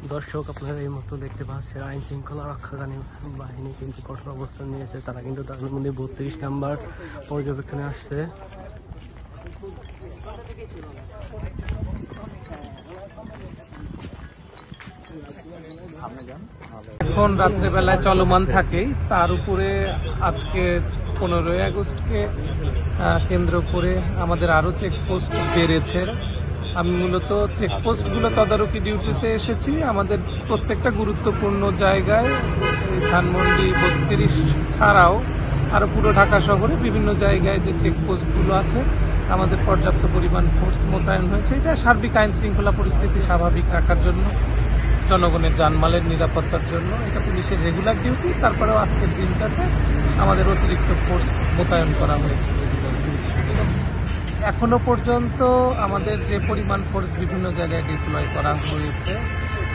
দর্শক, আপনারা এই মতো দেখতে পাচ্ছেন আইন শৃঙ্খলা রক্ষাকারী বাহিনী কিন্তু কঠোর অবস্থান নিয়েছে। তারা কিন্তু তার মধ্যে 32 নাম্বার পর্যবেক্ষণে আসছে। এখন রাত্রেবেলায় চলমান থাকেই, তার উপরে আজকে 15ই আগস্টকে কেন্দ্র করে আমাদের আরো চেকপোস্ট বেড়েছে। আমি মূলত চেকপোস্টগুলো তদারকি ডিউটিতে এসেছি। আমাদের প্রত্যেকটা গুরুত্বপূর্ণ জায়গায় ধানমন্ডি 32 ছাড়াও আরো পুরো ঢাকা শহরে বিভিন্ন জায়গায় যে চেকপোস্টগুলো আছে আমাদের পর্যাপ্ত পরিমাণ ফোর্স মোতায়েন হয়েছে। এটা সার্বিক আইন শৃঙ্খলা পরিস্থিতি স্বাভাবিক রাখার জন্য, জনগণের জানমালের নিরাপত্তার জন্য। এটা পুলিশের রেগুলার ডিউটি। তারপরেও আজকের দিনটাতে আমাদের অতিরিক্ত ফোর্স মোতায়েন করা হয়েছে। এখনো পর্যন্ত আমাদের যে পরিমাণ ফোর্স বিভিন্ন জায়গায় ডিপ্লয় করা হয়েছে,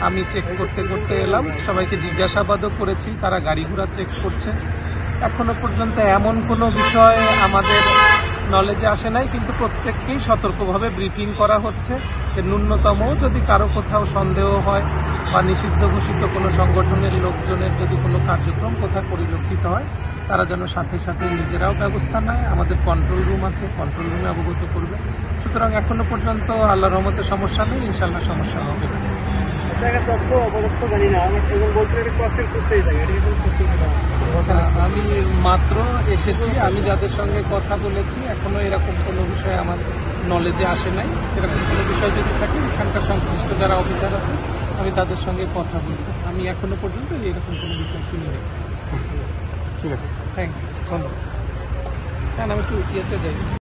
আমি চেক করতে করতে এলাম, সবাইকে জিজ্ঞাসাবাদও করেছি, তারা গাড়ি ঘোড়া চেক করছে। এখনো পর্যন্ত এমন কোনো বিষয় আমাদের নলেজে আসে নাই, কিন্তু প্রত্যেককেই সতর্কভাবে ব্রিফিং করা হচ্ছে যে ন্যূনতম যদি কারো কোথাও সন্দেহ হয় বা নিষিদ্ধ ঘোষিত কোনো সংগঠনের লোকজনের যদি কোনো কার্যক্রম কোথাও পরিলক্ষিত হয়, তারা যেন সাথে সাথে নিজেরাও ব্যবস্থা নেয়। আমাদের কন্ট্রোল রুম আছে, কন্ট্রোল রুমে অবগত করবে। সুতরাং এখনো পর্যন্ত আল্লাহর রহমতে সমস্যা নেই, ইনশাল্লাহ সমস্যা হবে। আমি মাত্র এসেছি, আমি যাদের সঙ্গে কথা বলেছি এখনো এরকম কোনো বিষয় আমার নলেজে আসে নাই। সেরকম কোনো বিষয় যদি থাকে এখানকার সংশ্লিষ্ট যারা অফিসার আছে আমি তাদের সঙ্গে কথা বলবো। আমি এখনো পর্যন্ত এরকম কোনো বিষয় শুনি নাই। ঠিক আছে, থ্যাংক ইউ, ধন্যবাদ। হ্যাঁ, আমি একটু ইয়েতে যাই।